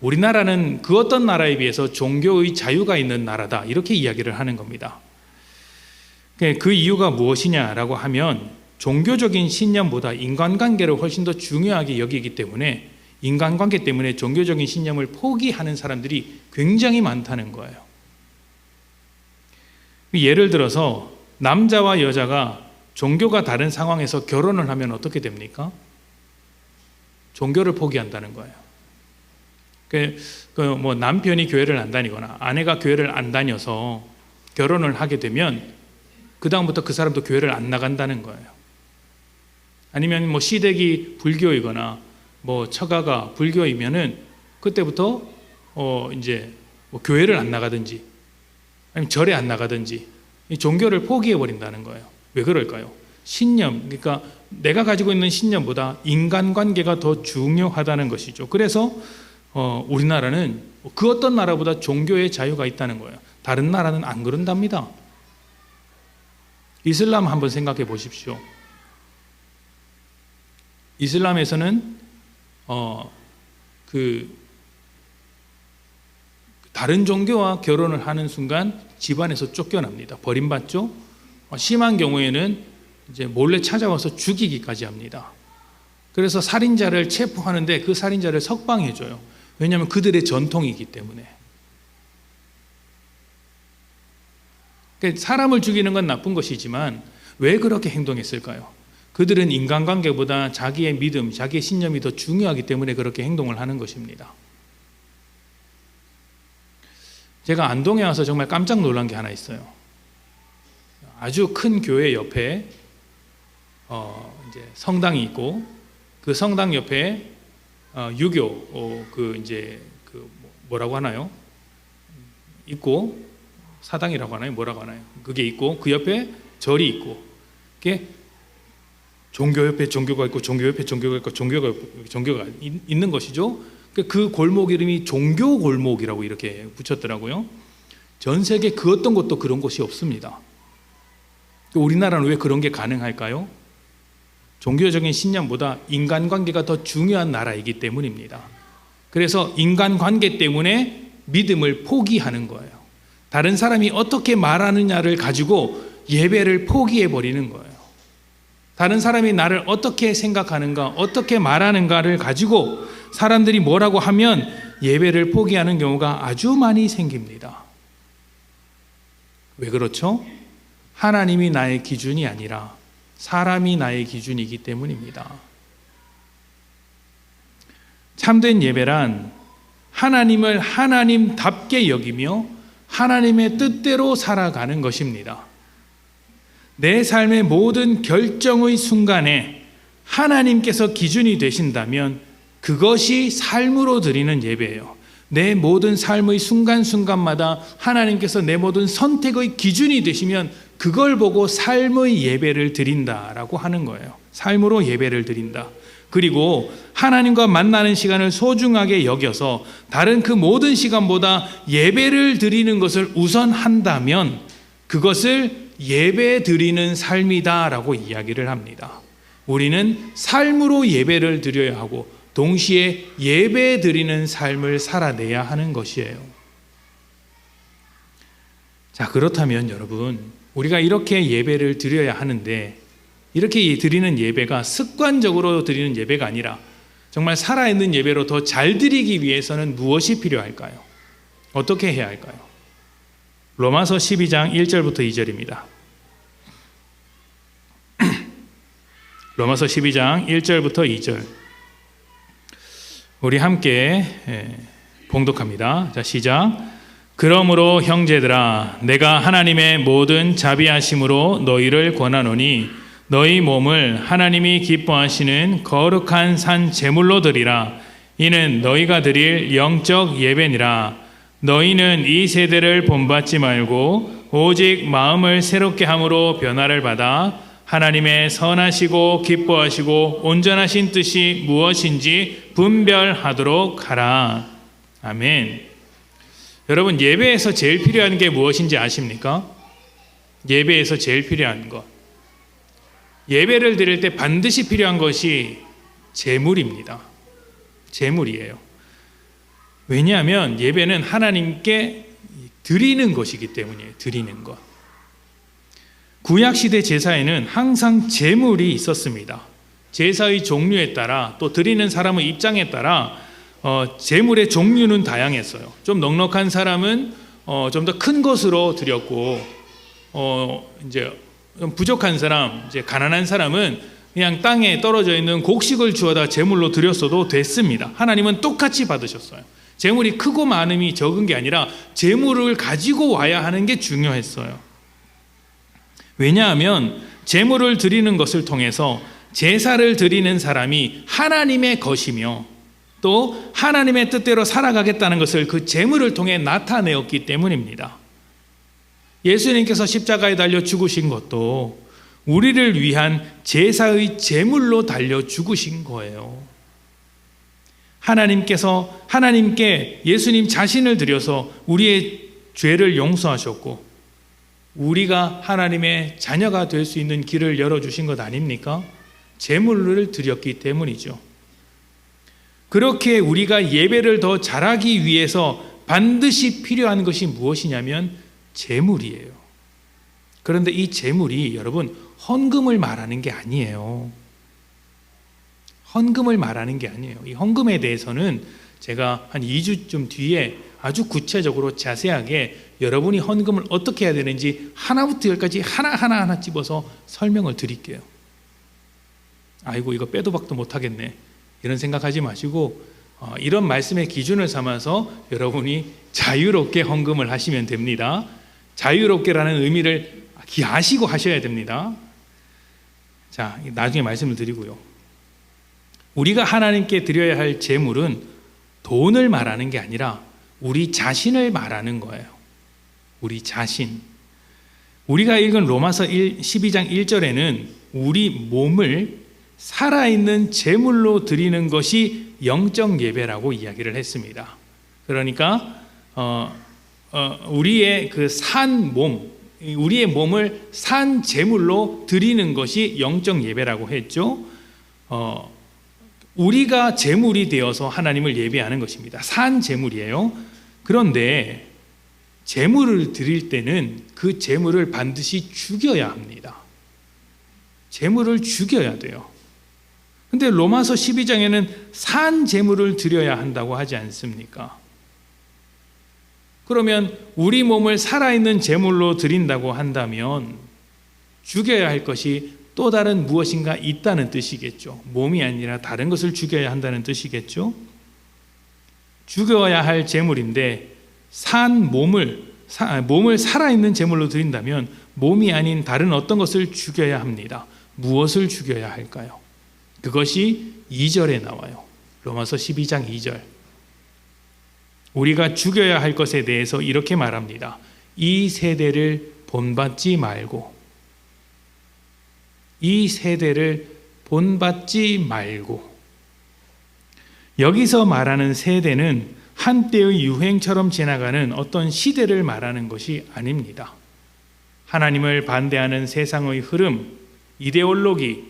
우리나라는 그 어떤 나라에 비해서 종교의 자유가 있는 나라다, 이렇게 이야기를 하는 겁니다. 그 이유가 무엇이냐라고 하면 종교적인 신념보다 인간관계를 훨씬 더 중요하게 여기기 때문에, 인간관계 때문에 종교적인 신념을 포기하는 사람들이 굉장히 많다는 거예요. 예를 들어서 남자와 여자가 종교가 다른 상황에서 결혼을 하면 어떻게 됩니까? 종교를 포기한다는 거예요. 뭐 남편이 교회를 안 다니거나 아내가 교회를 안 다녀서 결혼을 하게 되면 그 다음부터 그 사람도 교회를 안 나간다는 거예요. 아니면 뭐 시댁이 불교이거나 뭐 처가가 불교이면은 그때부터 이제 뭐 교회를 안 나가든지 아니면 절에 안 나가든지 이 종교를 포기해 버린다는 거예요. 왜 그럴까요? 신념, 그러니까 내가 가지고 있는 신념보다 인간관계가 더 중요하다는 것이죠. 그래서 우리나라는 그 어떤 나라보다 종교의 자유가 있다는 거예요. 다른 나라는 안 그런답니다. 이슬람 한번 생각해 보십시오. 이슬람에서는 다른 종교와 결혼을 하는 순간 집안에서 쫓겨납니다. 버림받죠. 심한 경우에는 이제 몰래 찾아와서 죽이기까지 합니다. 그래서 살인자를 체포하는데 그 살인자를 석방해줘요. 왜냐하면 그들의 전통이기 때문에. 사람을 죽이는 건 나쁜 것이지만 왜 그렇게 행동했을까요? 그들은 인간관계보다 자기의 믿음, 자기의 신념이 더 중요하기 때문에 그렇게 행동을 하는 것입니다. 제가 안동에 와서 정말 깜짝 놀란 게 하나 있어요. 아주 큰 교회 옆에 이제 성당이 있고, 그 성당 옆에 유교 뭐라고 하나요? 있고, 사당이라고 하나요? 뭐라고 하나요? 그게 있고, 그 옆에 절이 있고, 그게 종교 옆에 종교가 있고, 종교 옆에 종교가 있고, 종교가 있는 것이죠. 그 골목 이름이 종교 골목이라고 이렇게 붙였더라고요. 전 세계 그 어떤 곳도 그런 곳이 없습니다. 우리나라는 왜 그런 게 가능할까요? 종교적인 신념보다 인간관계가 더 중요한 나라이기 때문입니다. 그래서 인간관계 때문에 믿음을 포기하는 거예요. 다른 사람이 어떻게 말하느냐를 가지고 예배를 포기해 버리는 거예요. 다른 사람이 나를 어떻게 생각하는가, 어떻게 말하는가를 가지고 사람들이 뭐라고 하면 예배를 포기하는 경우가 아주 많이 생깁니다. 왜 그렇죠? 하나님이 나의 기준이 아니라 사람이 나의 기준이기 때문입니다. 참된 예배란 하나님을 하나님답게 여기며 하나님의 뜻대로 살아가는 것입니다. 내 삶의 모든 결정의 순간에 하나님께서 기준이 되신다면 그것이 삶으로 드리는 예배예요. 내 모든 삶의 순간순간마다 하나님께서 내 모든 선택의 기준이 되시면 그걸 보고 삶의 예배를 드린다라고 하는 거예요. 삶으로 예배를 드린다. 그리고 하나님과 만나는 시간을 소중하게 여겨서 다른 그 모든 시간보다 예배를 드리는 것을 우선한다면 그것을 예배 드리는 삶이다라고 이야기를 합니다. 우리는 삶으로 예배를 드려야 하고 동시에 예배 드리는 삶을 살아내야 하는 것이에요. 자, 그렇다면 여러분, 우리가 이렇게 예배를 드려야 하는데 이렇게 드리는 예배가 습관적으로 드리는 예배가 아니라 정말 살아있는 예배로 더 잘 드리기 위해서는 무엇이 필요할까요? 어떻게 해야 할까요? 로마서 12장 1절부터 2절입니다. 로마서 12장 1절부터 2절 우리 함께 봉독합니다. 자, 시작. 그러므로 형제들아, 내가 하나님의 모든 자비하심으로 너희를 권하노니 너희 몸을 하나님이 기뻐하시는 거룩한 산 제물로 드리라. 이는 너희가 드릴 영적 예배니라. 너희는 이 세대를 본받지 말고 오직 마음을 새롭게 함으로 변화를 받아 하나님의 선하시고 기뻐하시고 온전하신 뜻이 무엇인지 분별하도록 하라. 아멘. 여러분, 예배에서 제일 필요한 게 무엇인지 아십니까? 예배에서 제일 필요한 것. 예배를 드릴 때 반드시 필요한 것이 제물입니다. 제물이에요. 왜냐하면 예배는 하나님께 드리는 것이기 때문이에요. 드리는 것. 구약시대 제사에는 항상 제물이 있었습니다. 제사의 종류에 따라 또 드리는 사람의 입장에 따라 제물의 종류는 다양했어요. 좀 넉넉한 사람은 좀 더 큰 것으로 드렸고, 이제 좀 부족한 사람, 이제 가난한 사람은 그냥 땅에 떨어져 있는 곡식을 주워다 제물로 드렸어도 됐습니다. 하나님은 똑같이 받으셨어요. 제물이 크고 많음이 적은 게 아니라 제물을 가지고 와야 하는 게 중요했어요. 왜냐하면 제물을 드리는 것을 통해서 제사를 드리는 사람이 하나님의 것이며 또 하나님의 뜻대로 살아가겠다는 것을 그 제물을 통해 나타내었기 때문입니다. 예수님께서 십자가에 달려 죽으신 것도 우리를 위한 제사의 제물로 달려 죽으신 거예요. 하나님께 예수님 자신을 드려서 우리의 죄를 용서하셨고 우리가 하나님의 자녀가 될 수 있는 길을 열어주신 것 아닙니까? 제물을 드렸기 때문이죠. 그렇게 우리가 예배를 더 잘하기 위해서 반드시 필요한 것이 무엇이냐면 제물이에요. 그런데 이 제물이 여러분 헌금을 말하는 게 아니에요. 헌금을 말하는 게 아니에요. 이 헌금에 대해서는 제가 한 2주쯤 뒤에 아주 구체적으로 자세하게 여러분이 헌금을 어떻게 해야 되는지 하나부터 열까지 하나하나 집어서 설명을 드릴게요. 아이고 이거 빼도 박도 못하겠네 이런 생각하지 마시고 이런 말씀의 기준을 삼아서 여러분이 자유롭게 헌금을 하시면 됩니다. 자유롭게라는 의미를 아시고 하셔야 됩니다. 자, 나중에 말씀을 드리고요. 우리가 하나님께 드려야 할 제물은 돈을 말하는 게 아니라 우리 자신을 말하는 거예요. 우리 자신. 우리가 읽은 로마서 12장 1절에는 우리 몸을 살아있는 제물로 드리는 것이 영적 예배라고 이야기를 했습니다. 그러니까 우리의 그 산 몸, 우리의 몸을 산 제물로 드리는 것이 영적 예배라고 했죠. 우리가 제물이 되어서 하나님을 예배하는 것입니다. 산 제물이에요. 그런데 제물을 드릴 때는 그 제물을 반드시 죽여야 합니다. 제물을 죽여야 돼요. 근데 로마서 12장에는 산 제물을 드려야 한다고 하지 않습니까? 그러면 우리 몸을 살아있는 제물로 드린다고 한다면 죽여야 할 것이 또 다른 무엇인가 있다는 뜻이겠죠. 몸이 아니라 다른 것을 죽여야 한다는 뜻이겠죠. 죽여야 할 제물인데 몸을 살아있는 제물로 드린다면 몸이 아닌 다른 어떤 것을 죽여야 합니다. 무엇을 죽여야 할까요? 그것이 2절에 나와요. 로마서 12장 2절. 우리가 죽여야 할 것에 대해서 이렇게 말합니다. 이 세대를 본받지 말고, 이 세대를 본받지 말고. 여기서 말하는 세대는 한때의 유행처럼 지나가는 어떤 시대를 말하는 것이 아닙니다. 하나님을 반대하는 세상의 흐름, 이데올로기,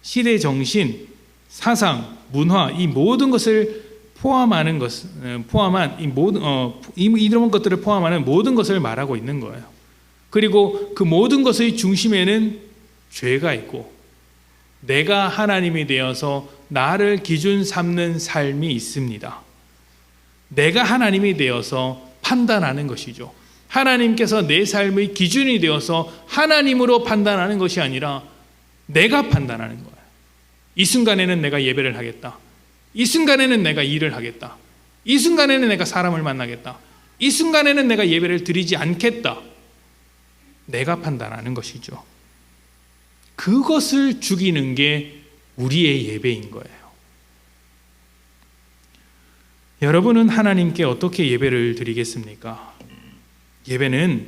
시대 정신, 사상, 문화, 이 모든 것을 포함한 이런 것들을 포함하는 모든 것을 말하고 있는 거예요. 그리고 그 모든 것의 중심에는 죄가 있고 내가 하나님이 되어서 나를 기준 삼는 삶이 있습니다. 내가 하나님이 되어서 판단하는 것이죠. 하나님께서 내 삶의 기준이 되어서 하나님으로 판단하는 것이 아니라 내가 판단하는 거예요. 이 순간에는 내가 예배를 하겠다. 이 순간에는 내가 일을 하겠다. 이 순간에는 내가 사람을 만나겠다. 이 순간에는 내가 예배를 드리지 않겠다. 내가 판단하는 것이죠. 그것을 죽이는 게 우리의 예배인 거예요. 여러분은 하나님께 어떻게 예배를 드리겠습니까? 예배는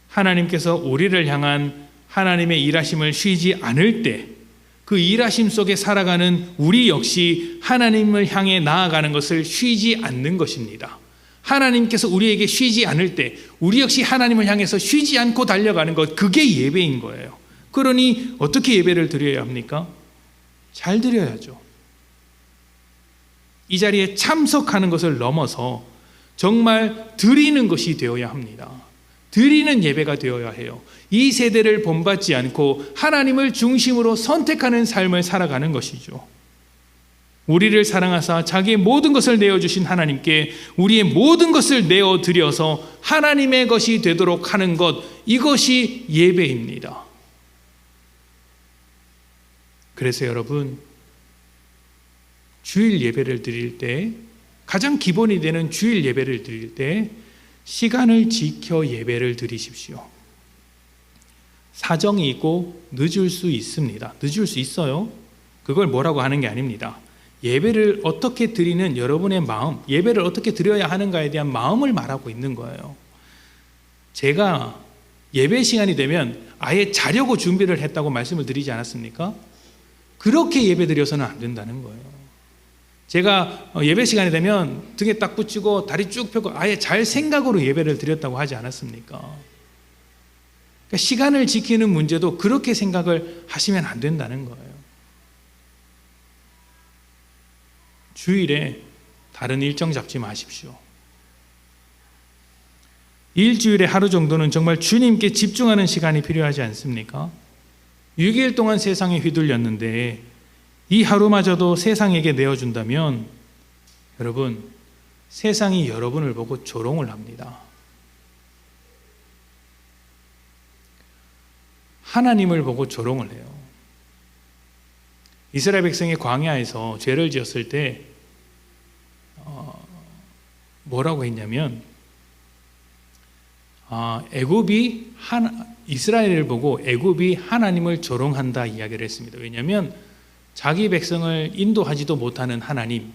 하나님께서 우리를 향한 하나님의 일하심을 쉬지 않을 때 그 일하심 속에 살아가는 우리 역시 하나님을 향해 나아가는 것을 쉬지 않는 것입니다. 하나님께서 우리에게 쉬지 않을 때 우리 역시 하나님을 향해서 쉬지 않고 달려가는 것, 그게 예배인 거예요. 그러니 어떻게 예배를 드려야 합니까? 잘 드려야죠. 이 자리에 참석하는 것을 넘어서 정말 드리는 것이 되어야 합니다. 드리는 예배가 되어야 해요. 이 세대를 본받지 않고 하나님을 중심으로 선택하는 삶을 살아가는 것이죠. 우리를 사랑하사 자기의 모든 것을 내어주신 하나님께 우리의 모든 것을 내어드려서 하나님의 것이 되도록 하는 것, 이것이 예배입니다. 그래서 여러분, 주일 예배를 드릴 때, 가장 기본이 되는 주일 예배를 드릴 때 시간을 지켜 예배를 드리십시오. 사정이 있고 늦을 수 있습니다. 늦을 수 있어요. 그걸 뭐라고 하는 게 아닙니다. 예배를 어떻게 드리는 여러분의 마음, 예배를 어떻게 드려야 하는가에 대한 마음을 말하고 있는 거예요. 제가 예배 시간이 되면 아예 자려고 준비를 했다고 말씀을 드리지 않았습니까? 그렇게 예배 드려서는 안 된다는 거예요. 제가 예배 시간이 되면 등에 딱 붙이고 다리 쭉 펴고 아예 잘 생각으로 예배를 드렸다고 하지 않았습니까? 그러니까 시간을 지키는 문제도 그렇게 생각을 하시면 안 된다는 거예요. 주일에 다른 일정 잡지 마십시오. 일주일에 하루 정도는 정말 주님께 집중하는 시간이 필요하지 않습니까? 6일 동안 세상에 휘둘렸는데 이 하루마저도 세상에게 내어준다면 여러분, 세상이 여러분을 보고 조롱을 합니다. 하나님을 보고 조롱을 해요. 이스라엘 백성이 광야에서 죄를 지었을 때 뭐라고 했냐면 이스라엘을 보고 애굽이 하나님을 조롱한다 이야기를 했습니다. 왜냐하면 자기 백성을 인도하지도 못하는 하나님,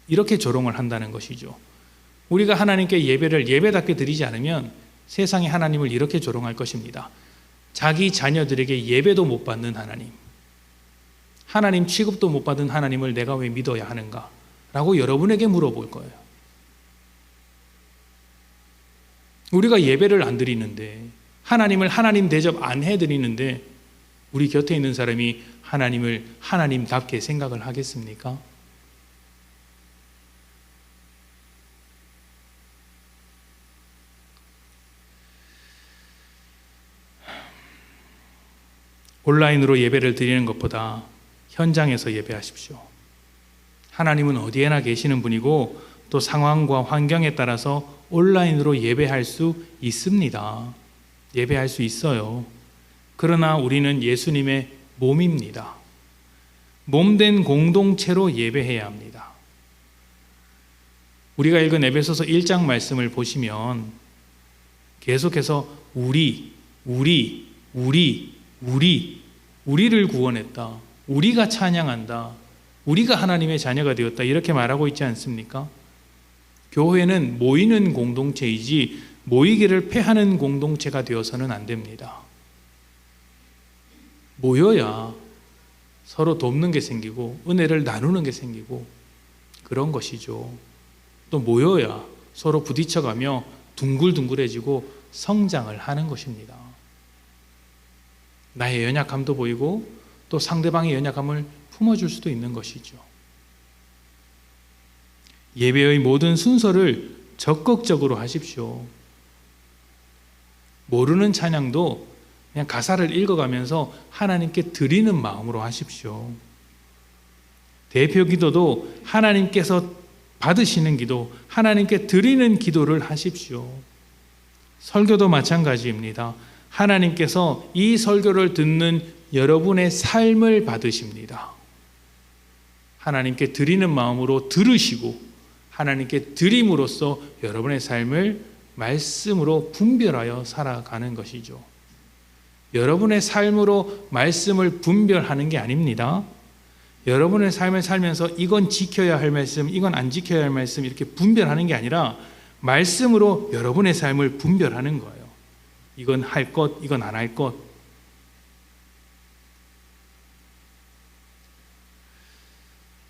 이렇게 조롱을 한다는 것이죠. 우리가 하나님께 예배를 예배답게 드리지 않으면 세상이 하나님을 이렇게 조롱할 것입니다. 자기 자녀들에게 예배도 못 받는 하나님, 하나님 취급도 못 받은 하나님을 내가 왜 믿어야 하는가? 라고 여러분에게 물어볼 거예요. 우리가 예배를 안 드리는데, 하나님을 하나님 대접 안 해드리는데 우리 곁에 있는 사람이 하나님을 하나님답게 생각을 하겠습니까? 온라인으로 예배를 드리는 것보다 현장에서 예배하십시오. 하나님은 어디에나 계시는 분이고 또 상황과 환경에 따라서 온라인으로 예배할 수 있습니다. 예배할 수 있어요. 그러나 우리는 예수님의 몸입니다. 몸된 공동체로 예배해야 합니다. 우리가 읽은 에베소서 1장 말씀을 보시면 계속해서 우리를 구원했다. 우리가 찬양한다. 우리가 하나님의 자녀가 되었다. 이렇게 말하고 있지 않습니까? 교회는 모이는 공동체이지 모이기를 패하는 공동체가 되어서는 안 됩니다. 모여야 서로 돕는 게 생기고 은혜를 나누는 게 생기고 그런 것이죠. 또 모여야 서로 부딪혀가며 둥글둥글해지고 성장을 하는 것입니다. 나의 연약함도 보이고 또 상대방의 연약함을 품어줄 수도 있는 것이죠. 예배의 모든 순서를 적극적으로 하십시오. 모르는 찬양도 그냥 가사를 읽어가면서 하나님께 드리는 마음으로 하십시오. 대표 기도도 하나님께서 받으시는 기도, 하나님께 드리는 기도를 하십시오. 설교도 마찬가지입니다. 하나님께서 이 설교를 듣는 여러분의 삶을 받으십니다. 하나님께 드리는 마음으로 들으시고 하나님께 드림으로써 여러분의 삶을 말씀으로 분별하여 살아가는 것이죠. 여러분의 삶으로 말씀을 분별하는 게 아닙니다. 여러분의 삶을 살면서 이건 지켜야 할 말씀, 이건 안 지켜야 할 말씀 이렇게 분별하는 게 아니라 말씀으로 여러분의 삶을 분별하는 거예요. 이건 할 것, 이건 안 할 것.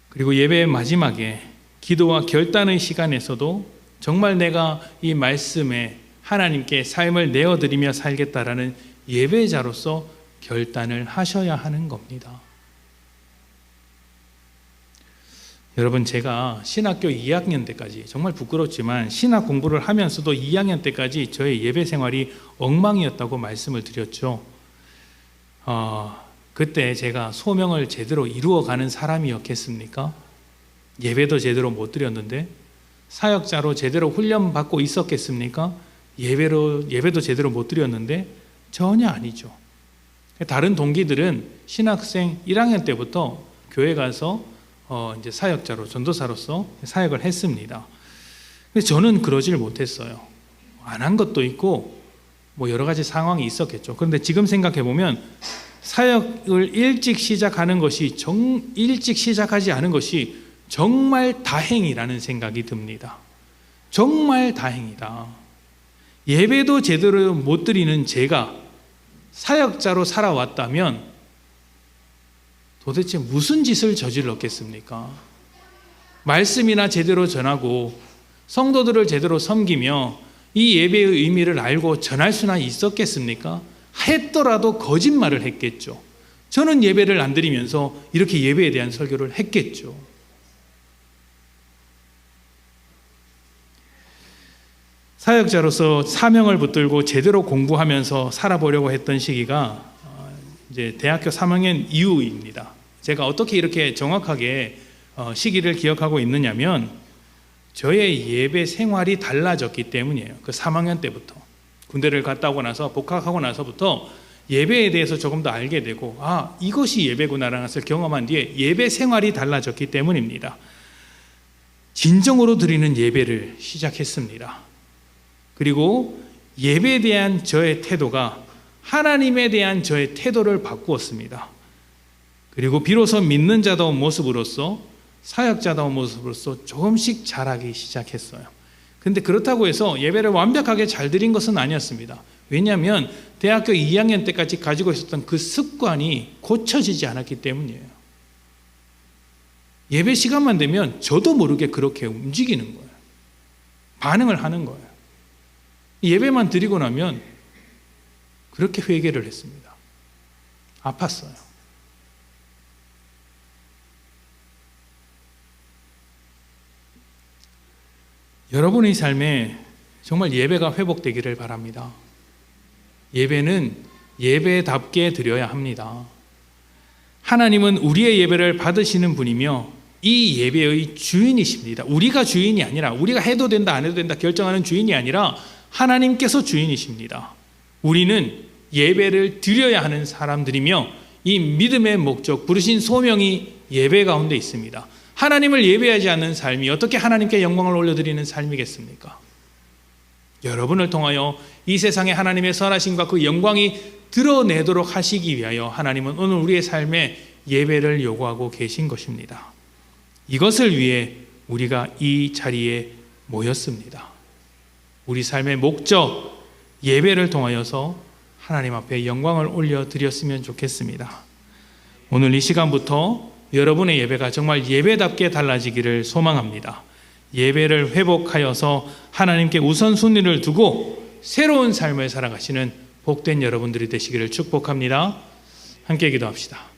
그리고 예배의 마지막에 기도와 결단의 시간에서도 정말 내가 이 말씀에 하나님께 삶을 내어드리며 살겠다라는 예배자로서 결단을 하셔야 하는 겁니다. 여러분, 제가 신학교 2학년 때까지, 정말 부끄럽지만 신학 공부를 하면서도 2학년 때까지 저의 예배 생활이 엉망이었다고 말씀을 드렸죠. 그때 제가 소명을 제대로 이루어가는 사람이었겠습니까? 예배도 제대로 못 드렸는데, 사역자로 제대로 훈련받고 있었겠습니까? 예배도 제대로 못 드렸는데 전혀 아니죠. 다른 동기들은 신학생 1학년 때부터 교회 가서 이제 사역자로, 전도사로서 사역을 했습니다. 근데 저는 그러질 못했어요. 안 한 것도 있고 뭐 여러 가지 상황이 있었겠죠. 그런데 지금 생각해 보면 사역을 일찍 시작하지 않은 것이 정말 다행이라는 생각이 듭니다. 정말 다행이다. 예배도 제대로 못 드리는 제가 사역자로 살아왔다면 도대체 무슨 짓을 저질렀겠습니까? 말씀이나 제대로 전하고 성도들을 제대로 섬기며 이 예배의 의미를 알고 전할 수나 있었겠습니까? 했더라도 거짓말을 했겠죠. 저는 예배를 안 드리면서 이렇게 예배에 대한 설교를 했겠죠. 사역자로서 사명을 붙들고 제대로 공부하면서 살아보려고 했던 시기가 이제 대학교 3학년 이후입니다. 제가 어떻게 이렇게 정확하게 시기를 기억하고 있느냐면 저의 예배 생활이 달라졌기 때문이에요. 그 3학년 때부터 군대를 갔다 오고 나서 복학하고 나서부터 예배에 대해서 조금 더 알게 되고 이것이 예배구나라는 것을 경험한 뒤에 예배 생활이 달라졌기 때문입니다. 진정으로 드리는 예배를 시작했습니다. 그리고 예배에 대한 저의 태도가 하나님에 대한 저의 태도를 바꾸었습니다. 그리고 비로소 믿는 자다운 모습으로서, 사역자다운 모습으로서 조금씩 자라기 시작했어요. 그런데 그렇다고 해서 예배를 완벽하게 잘 드린 것은 아니었습니다. 왜냐하면 대학교 2학년 때까지 가지고 있었던 그 습관이 고쳐지지 않았기 때문이에요. 예배 시간만 되면 저도 모르게 그렇게 움직이는 거예요. 반응을 하는 거예요. 예배만 드리고 나면 그렇게 회개를 했습니다. 아팠어요. 여러분의 삶에 정말 예배가 회복되기를 바랍니다. 예배는 예배답게 드려야 합니다. 하나님은 우리의 예배를 받으시는 분이며 이 예배의 주인이십니다. 우리가 주인이 아니라, 우리가 해도 된다 안 해도 된다 결정하는 주인이 아니라 하나님께서 주인이십니다. 우리는 예배를 드려야 하는 사람들이며 이 믿음의 목적, 부르신 소명이 예배 가운데 있습니다. 하나님을 예배하지 않는 삶이 어떻게 하나님께 영광을 올려드리는 삶이겠습니까? 여러분을 통하여 이 세상에 하나님의 선하심과 그 영광이 드러내도록 하시기 위하여 하나님은 오늘 우리의 삶에 예배를 요구하고 계신 것입니다. 이것을 위해 우리가 이 자리에 모였습니다. 우리 삶의 목적, 예배를 통하여서 하나님 앞에 영광을 올려드렸으면 좋겠습니다. 오늘 이 시간부터 여러분의 예배가 정말 예배답게 달라지기를 소망합니다. 예배를 회복하여서 하나님께 우선순위를 두고 새로운 삶을 살아가시는 복된 여러분들이 되시기를 축복합니다. 함께 기도합시다.